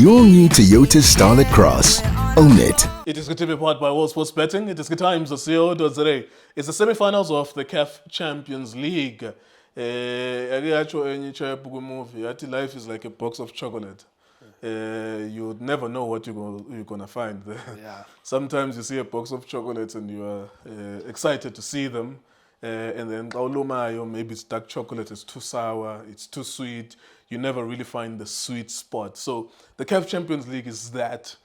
your new Toyota Starlet Cross. Own it. It is good to be powered by World Sports Betting. It is good times of CO.za. It's the semi-finals of the CAF Champions League. Life is like a box of chocolate. You would never know what you're gonna find there. Yeah. Sometimes you see a box of chocolates and you are excited to see them. And then maybe it's dark chocolate, it's too sour, it's too sweet. You never really find the sweet spot. So the CAF Champions League is that.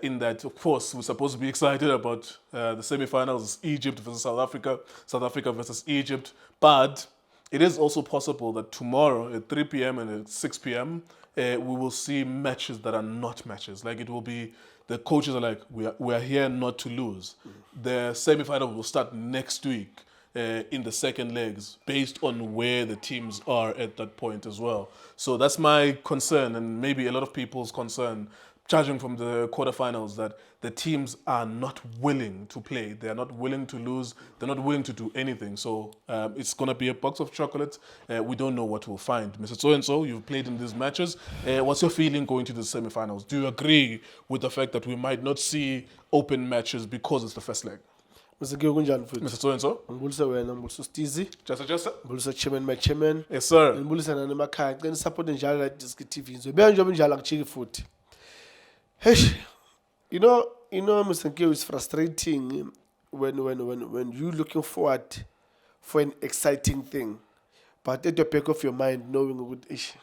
In that, of course, we're supposed to be excited about the semi-finals, Egypt versus South Africa versus Egypt. But it is also possible that tomorrow at 3 p.m. and at 6 p.m., we will see matches that are not matches. Like it will be, the coaches are like, we are here not to lose. The semi-final will start next week in the second legs based on where the teams are at that point as well. So that's my concern, and maybe a lot of people's concern, judging from the quarterfinals, that the teams are not willing to play. They are not willing to lose. They're not willing to do anything. So it's going to be a box of chocolates. We don't know what we'll find. Mr. So-and-so, you've played in these matches. What's your feeling going to the semi-finals? Do you agree with the fact that we might not see open matches because it's the first leg? Mr. So-and-so? Ngibulisa wena, ngibulisa Stizi, Just. ngibulisa chairman. Yes, sir. Ngibulisa nani emakhaya, ngicela support njalo la iDiskiTV. Ngizobuya njengoba njalo akuchiki futhi. Hey, you know, Mr. Nkeo, it's frustrating when you're looking forward for an exciting thing, but at the back of your mind, knowing it's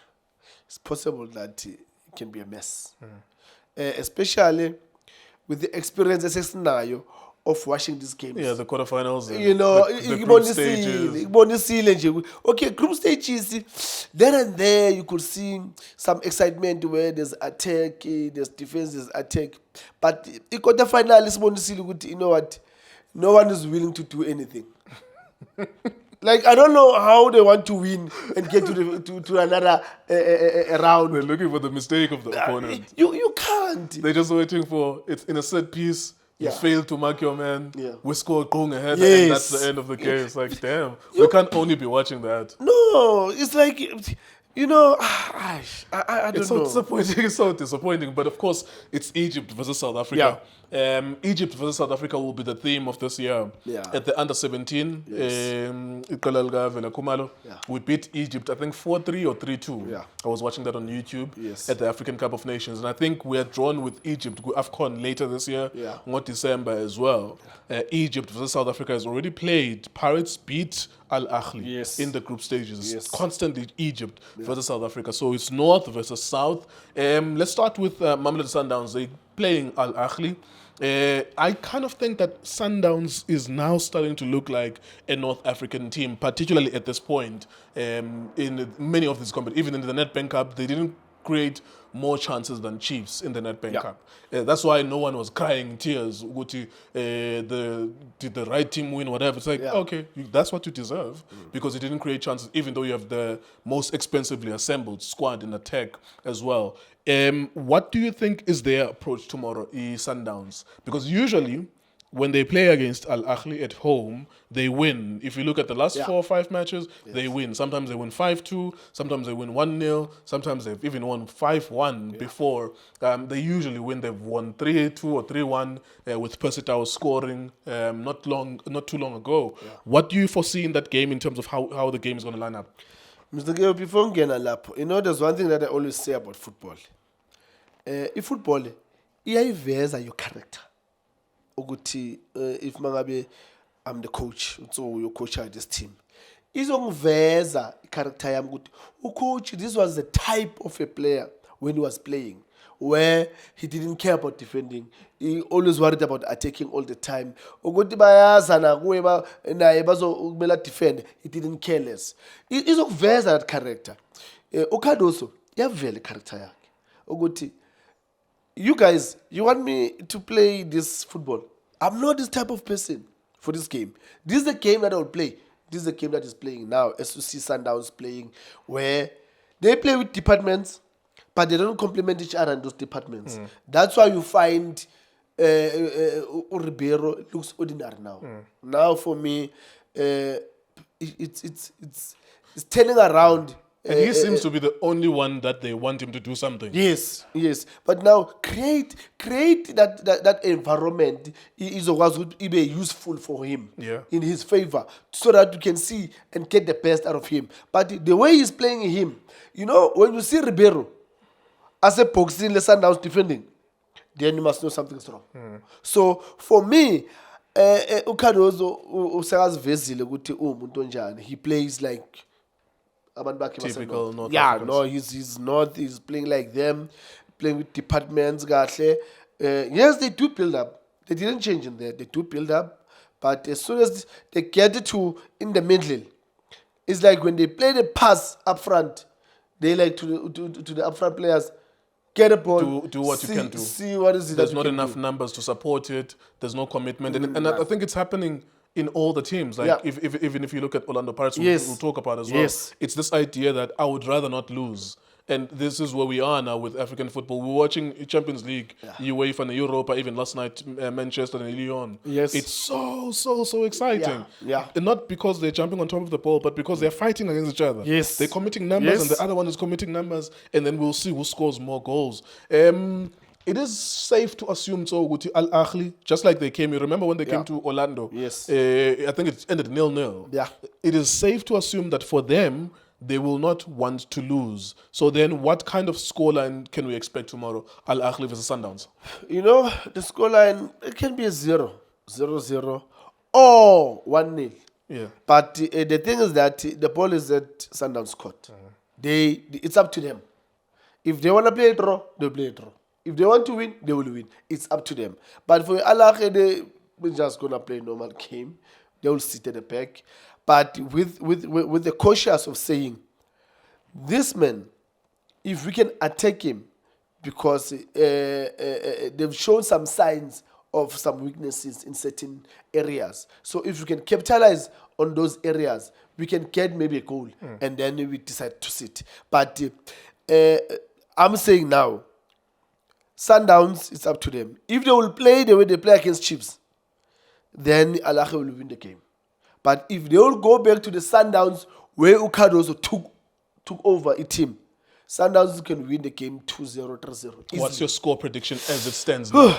possible that it can be a mess, especially with the experiences now of watching these games. Yeah, the quarterfinals. You know, the group stages. Okay, group stages, then and there you could see some excitement where there's attack, there's defense, there's attack. But in quarterfinals, you know what? No one is willing to do anything. Like, I don't know how they want to win and get to another round. They're looking for the mistake of the opponent. You can't. They're just waiting for it's in a set piece. You fail to mark your man. Yeah. We score going ahead, Yes. and that's the end of the game. It's like, damn, we can't only be watching that. No, it's like, you know, I don't It's so know. disappointing. It's so disappointing. But of course, it's Egypt versus South Africa. Egypt versus South Africa will be the theme of this year. Yeah. At the under-17, we beat Egypt, I think 4-3 or 3-2. Yeah. I was watching that on YouTube Yes. at the African Cup of Nations. And I think we are drawn with Egypt, AFCON later this year, Yeah. not December as well. Egypt versus South Africa has already played. Pirates beat Ahly Yes. in the group stages. Yes. Constantly Egypt versus South Africa. So it's North versus South. Let's start with Mamelodi Sundowns. They're playing Ahly. I kind of think that Sundowns is now starting to look like a North African team, particularly at this point. In many of these competitions, even in the Nedbank Cup, they didn't create more chances than Chiefs in the Nedbank Cup. That's why no one was crying tears. Did the right team win, whatever. It's like, okay, that's what you deserve because you didn't create chances, even though you have the most expensively assembled squad in attack as well. What do you think is their approach tomorrow, Sundowns? Because usually, when they play against Ahly at home, they win. If you look at the last 4 or 5 matches, they win. Sometimes they win 5-2, sometimes they win 1-0, sometimes they've even won 5-1 before. They usually win. They've won 3-2 or 3-1 with Percy Tau scoring not too long ago. What do you foresee in that game in terms of how the game is going to line up? Mr. Geo, before ngena lapho, you know, there's one thing that I always say about football. In football, iyayiveza your character. Ukuthi if mangabe I'm the coach, so your coach at this team, izongiveza character yami ukuthi coach, this was the type of a player when he was playing, where he didn't care about defending. He always worried about attacking all the time. Ukuthi bayazana kuwe naye bazomela defend, he didn't care less. Izokuveza that character. Ukadoso yavela character yakhe. Ukuthi you guys, you want me to play this football? I'm not this type of person for this game. This is the game that I will play. This is the game that is playing now. As you see Sundowns playing, where they play with departments, but they don't complement each other in those departments. That's why you find Ribeiro looks ordinary now. Now for me, it's turning around And he seems to be the only one that they want him to do something. Yes. But now create that environment is be useful for him in his favor, so that you can see and get the best out of him. But the way he's playing him, when you see Ribeiro as a boxing the Sundowns defending, then you must know something's wrong. So for me, uKhadozo usakazivezile ukuthi umuntu onjani. He plays like Typical North Africans. No, he's not. He's playing like them, playing with departments. Yes, they do build up. They didn't change in there. They do build up, but as soon as they get it to in the middle, it's like when they play the pass up front, they like to the up front players. Get a ball. Do what you can do. See what is it. There's not enough numbers to support it. There's no commitment, and I think it's happening in all the teams. Like even if you look at Orlando Pirates, we'll talk about as well. It's this idea that I would rather not lose. And this is where we are now with African football. We're watching Champions League, UEFA and Europa, even last night, Manchester and Lyon. It's so exciting. And not because they're jumping on top of the ball, but because they're fighting against each other. They're committing numbers and the other one is committing numbers, and then we'll see who scores more goals. It is safe to assume Al Ahly, just like they came. You remember when they came to Orlando? I think it ended 0-0. It is safe to assume that for them, they will not want to lose. So then what kind of scoreline can we expect tomorrow? Al Ahly versus Sundowns. The scoreline, it can be a 0-0, or 1-0. But the thing is that the ball is at Sundowns court. It's up to them. If they want to play a draw, they'll play a draw. If they want to win, they will win. It's up to them. But for Al Ahly, we're just going to play a normal game. They will sit at the back. But with the cautious of saying, this man, if we can attack him, because they've shown some signs of some weaknesses in certain areas. So if we can capitalize on those areas, we can get maybe a goal, and then we decide to sit. But I'm saying now, Sundowns, it's up to them. If they will play the way they play against Chiefs, then Al Ahly will win the game. But if they will go back to the Sundowns where UKhadozo took over a team, Sundowns can win the game 2-0, 3-0. What's your score prediction as it stands now?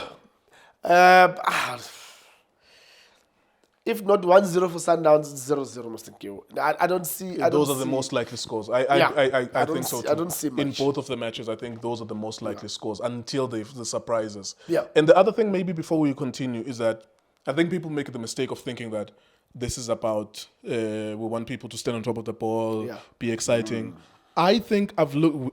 If not 1-0 for Sundowns, 0-0 must go. I don't see. Those are the most likely scores. I think so too. I don't see much. In both of the matches, I think those are the most likely scores until the surprises. Yeah. And the other thing, maybe before we continue, is that I think people make the mistake of thinking that this is about we want people to stand on top of the ball, be exciting. I think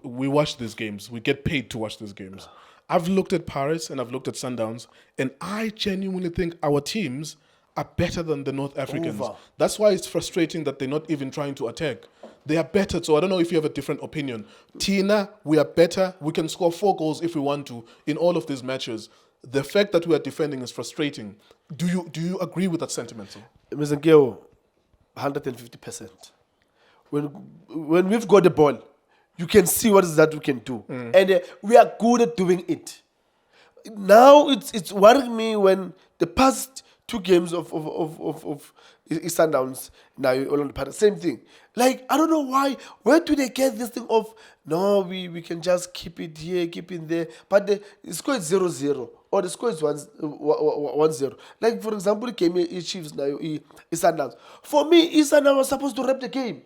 we watch these games. We get paid to watch these games. I've looked at Paris and I've looked at Sundowns, and I genuinely think our teams are better than the North Africans. That's why it's frustrating that they're not even trying to attack. They are better. So I don't know if you have a different opinion. Tina, we are better. We can score 4 goals if we want to in all of these matches. The fact that we are defending is frustrating. Do you agree with that sentiment? Mr. Ngeo, 150%. When we've got the ball, you can see what is that we can do. And we are good at doing it. Now it's worrying me when the past 2 games of Sundowns, now Orlando Pirates, same thing. Like, I don't know why. Where do they get this thing of, no, we can just keep it here, keep it there. But the score is 0-0 or the score is 1-0. Like, for example, the game Chiefs now, Sundowns. For me, Sundowns was supposed to wrap the game.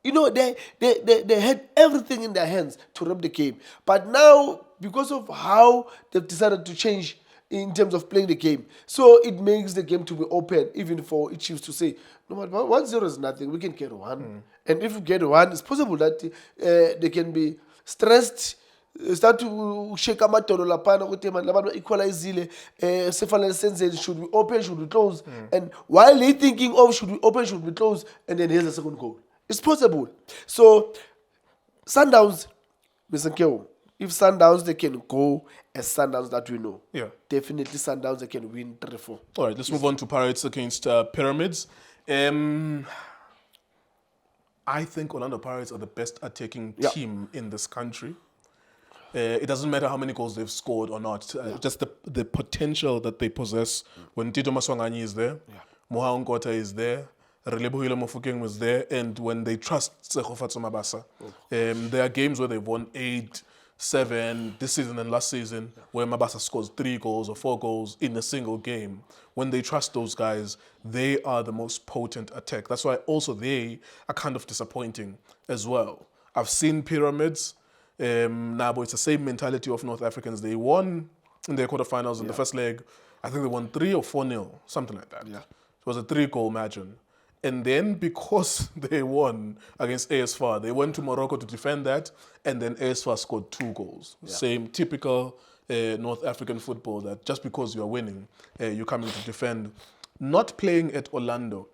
They had everything in their hands to wrap the game. But now, because of how they've decided to change in terms of playing the game, so it makes the game to be open, even for Chiefs to say, no matter 1-0 is nothing, we can get 1. And if we get 1, it's possible that they can be stressed, start to shake amatolo lapana ukuthi man labantu equalizile, sefanele senze, should we open, should we close? And while they thinking of should we open, should we close, and then here's the second goal. It's possible. So Sundowns, Mr. Nkeo, if Sundowns, they can go as Sundowns that we know. Definitely Sundowns, they can win 3-4. All right, let's move on to Pirates against Pyramids. I think Orlando Pirates are the best attacking team in this country. It doesn't matter how many goals they've scored or not. Just the potential that they possess when Tito Maswanganyi is there, Moha Nkota is there, Relebohile Mofokeng was there, and when they trust Tsegofatso Mabasa, there are games where they've won 8, 7 this season and last season, where Mabasa scores 3 goals or 4 goals in a single game. When they trust those guys, they are the most potent attack. That's why also they are kind of disappointing as well. I've seen Pyramids. But it's the same mentality of North Africans. They won in their quarterfinals in the first leg. I think they won 3 or 4-0, something like that. Yeah. It was a 3-goal margin. And then because they won against AS FAR, they went to Morocco to defend that, and then AS FAR scored 2 goals. Yeah. Same typical North African football, that just because you're winning, you're coming to defend. Not playing at Orlando,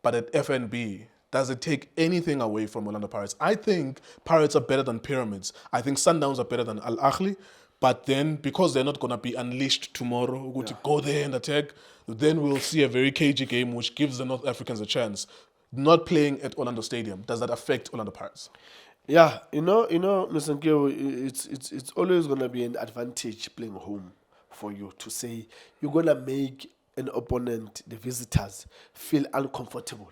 but at FNB, does it take anything away from Orlando Pirates? I think Pirates are better than Pyramids. I think Sundowns are better than Ahly. But then, because they're not going to be unleashed tomorrow, we're going to go there and attack, then we'll see a very cagey game which gives the North Africans a chance. Not playing at Orlando Stadium, does that affect Orlando Pirates? Yeah, you know, Mr. Nkeo, it's always going to be an advantage playing home for you to say you're going to make an opponent, the visitors, feel uncomfortable.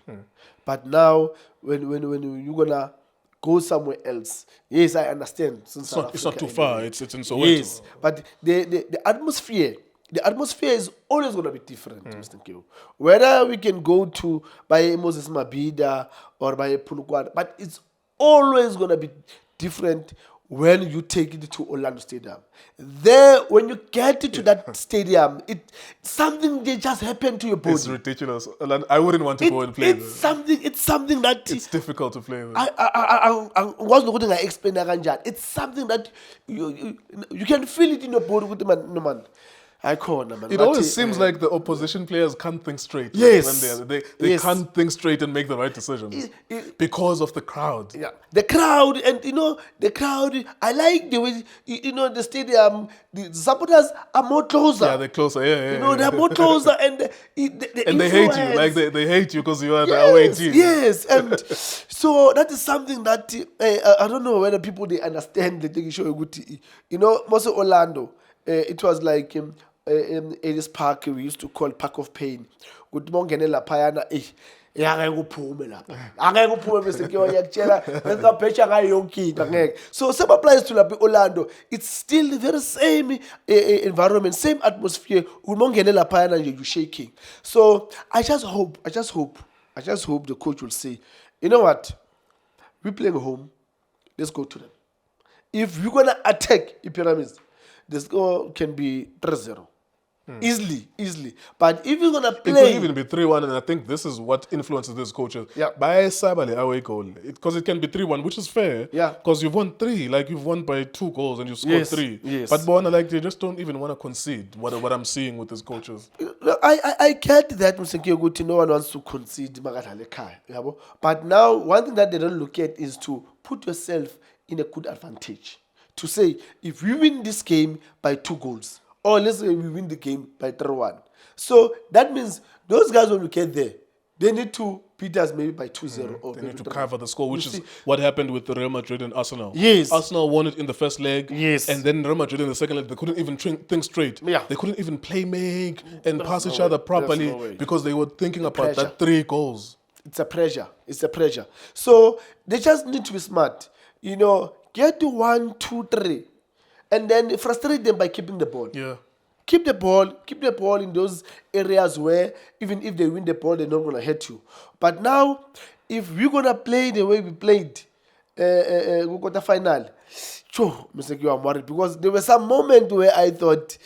But now, when you're going to go somewhere else, yes, I understand. It's not too far, it's in Soweto. Yes, but the atmosphere is always going to be different, Mr. Nkeo. Whether we can go to by Moses Mabhida or by Pulukwan, but it's always going to be different when you take it to Orlando Stadium. There, when you get to that stadium, something they just happened to your body. It's ridiculous. I wouldn't want to go and play there. It's something that it's difficult to play there. I wasn't going to explain that. It's something that you can feel it in your body with the man. It always seems like the opposition players can't think straight. Yes. When they can't think straight and make the right decisions because of the crowd. Yeah, the crowd, and the crowd. I like the way the stadium. The supporters are more closer. Yeah, they're closer. Yeah. They're more closer, and they hate you. Like they hate you because you are the away team. Yes, and so that is something that I don't know whether people they understand. They think show a good. Most of Orlando, it was like. In this park we used to call Park of Pain. Good morning, Lapayana. So same applies to Orlando. It's still the very same environment, same atmosphere. You're shaking. So I just hope the coach will say, you know what? We're playing home. Let's go to them. If we're gonna attack the Pyramids, the score can be 3-0. Easily. But if you're going to play... It could even be 3-1, and I think this is what influences these coaches. Yeah. By Sabali away goal. Because it can be 3-1, which is fair. Yeah. Because you've won 3. Like, you've won by 2 goals and you scored 3. Yes. But Bona, they just don't even want to concede what I'm seeing with these coaches. I get that, Mr. Nkeo, no one wants to concede. But now, one thing that they don't look at is to put yourself in a good advantage. To say, if we win this game by 2 goals, or let's say we win the game by 3-1. So that means those guys, when we get there, they need to beat us maybe by 2-0. Or they need to cover the score, which is what happened with Real Madrid and Arsenal. Yes. Arsenal won it in the first leg. Yes. And then Real Madrid in the second leg, they couldn't even think straight. Yeah. They couldn't even make and pass each other properly because they were thinking about that 3 goals. It's a pressure. So they just need to be smart. Get to 1, 2, 3. And then frustrate them by keeping the ball. Yeah. Keep the ball in those areas where even if they win the ball, they're not going to hurt you. But now, if we're going to play the way we played, quarter final, Mr. Nkeo, I'm worried because there was some moment where I thought,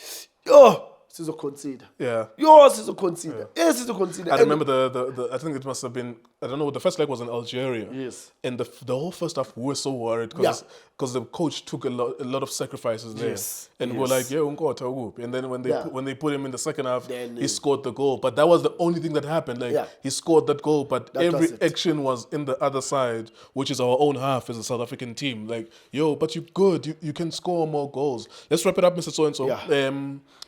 this is a concede. Yeah. Yours is a concede. Yes, it's a concede. I remember the I think it must have been, I don't know, the first leg was in Algeria. Yes. And the whole first half, we were so worried because the coach took a lot of sacrifices there. Yes. And we were like, and then when they put him in the second half, he scored the goal. But that was the only thing that happened. He scored that goal, but every action was in the other side, which is our own half as a South African team. Like, but you're good. You can score more goals. Let's wrap it up, Mr. So-and-so. Yeah.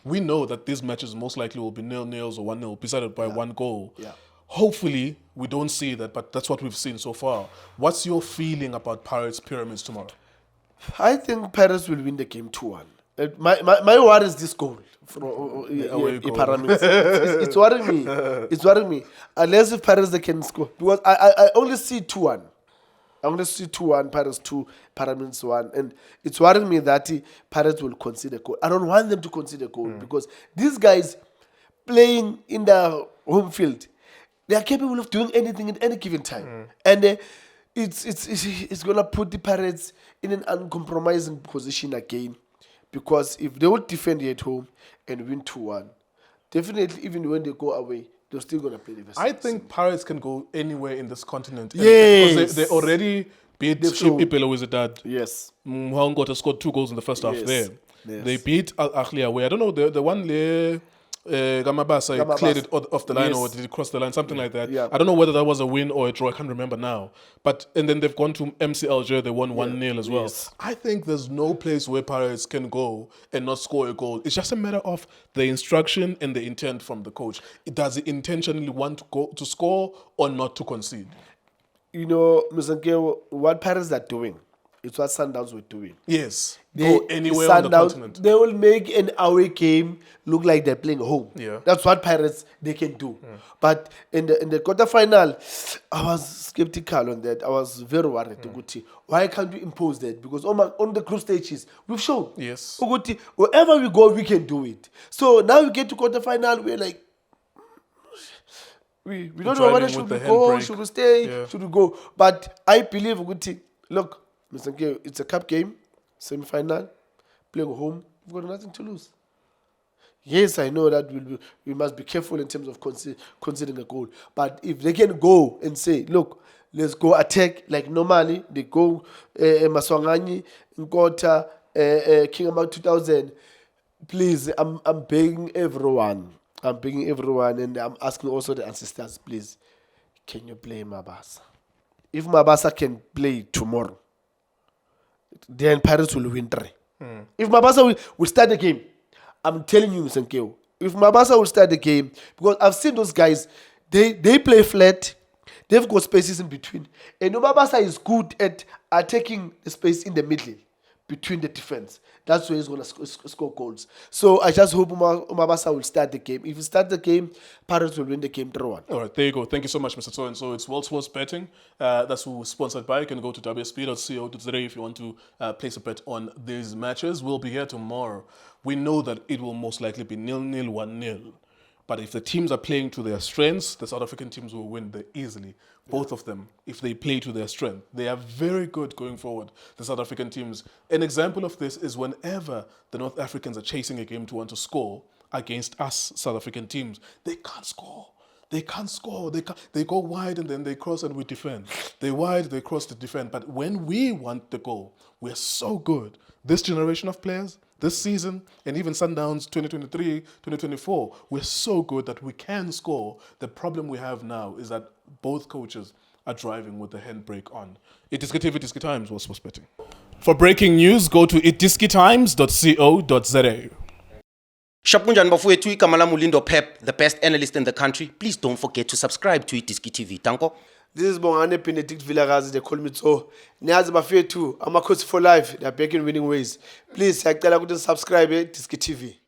We know that these matches most likely will be 0-0 or 1-0, decided by 1 goal. Yeah. Hopefully, we don't see that, but that's what we've seen so far. What's your feeling about Pirates Pyramids tomorrow? I think Pirates will win the game 2-1. My worry is this goal. away goal. Pyramids. It's worrying me. It's worrying me. Unless if Pirates they can score. Because I only see 2-1. I only see 2-1, Pirates 2, Pyramids 1. And it's worrying me that Pirates will concede a goal. I don't want them to concede a goal because these guys playing in the home field, they are capable of doing anything at any given time. And it's going to put the Pirates in an uncompromising position again. Because if they would defend here at home and win 2-1, definitely even when they go away, they're still going to play the best. I think Pirates can go anywhere in this continent. Yes. Because they already beat Ipelo Wizardad. Yes. Mwangota scored 2 goals in the first half there. Yes. They beat Ahly away. I don't know, the one there, Gamabasa cleared it off the line, or did it cross the line, something like that. Yeah. I don't know whether that was a win or a draw, I can't remember now. And then they've gone to MC Alger, they won 1-0 as well. Yes. I think there's no place where Pirates can go and not score a goal. It's just a matter of the instruction and the intent from the coach. Does he intentionally want to go to score or not to concede? You know, Mr. Nkeo, what Pirates are doing, it's what Sundowns were doing. Yes. Go anywhere on the continent. They will make an away game look like they're playing home. Yeah. That's what Pirates they can do. But in the quarterfinal, I was skeptical on that. I was very worried. Uguti, why can't we impose that? Because on the group stages, we've shown. Yes. Uguti, wherever we go, we can do it. So now we get to quarterfinal, we're like, we don't know whether should we go, should we stay, should we go. But I believe, Uguti, look, Mr. Nkeo, it's a cup game, semi-final, playing home. We've got nothing to lose. Yes, I know that we must be careful in terms of considering a goal. But if they can go and say, look, let's go attack like normally, they go Maswanganyi, Nkota, King about 2000. Please, I'm begging everyone. I'm begging everyone, and I'm asking also the ancestors, please, can you play Mabasa? If Mabasa can play tomorrow, then Pirates will win 3. If Mabasa will start the game, I'm telling you, Mr. Nkeo, if Mabasa will start the game, because I've seen those guys, they play flat, they've got spaces in between. And Mabasa is good at attacking the space in the middle between the defense. That's where he's going to score goals. So I just hope Mabasa will start the game. If he starts the game, Pirates will win the game 3-1. All right, there you go. Thank you so much, Mr. Tso. And so it's World Sports Betting. That's who was sponsored by. You can go to wsp.co.za if you want to place a bet on these matches. We'll be here tomorrow. We know that it will most likely be 0-0, 1-0. But if the teams are playing to their strengths, the South African teams will win easily. Both of them, if they play to their strength. They are very good going forward, the South African teams. An example of this is whenever the North Africans are chasing a game to want to score against us South African teams, they can't score. They can't score. They go wide and then they cross and we defend. They wide, they cross to defend. But when we want the goal, we're so good. This generation of players, this season, and even Sundowns 2023, 2024, we're so good that we can score. The problem we have now is that both coaches are driving with the handbrake on. iDiskiTV, iDiski Times, World Sports Betting. For breaking news, go to iDiskiTimes.co.za. Shapunjan bafowethu igama lami uLindo Pep, the best analyst in the country. Please don't forget to subscribe to iDiskiTV. Tanko. This is Bongane Benedict Vilakazi, they call me Tso. Niyazi bafethu, ama coach for life, they are back in winning ways. Please, siyacela ukuthi subscribe iDiskiTV.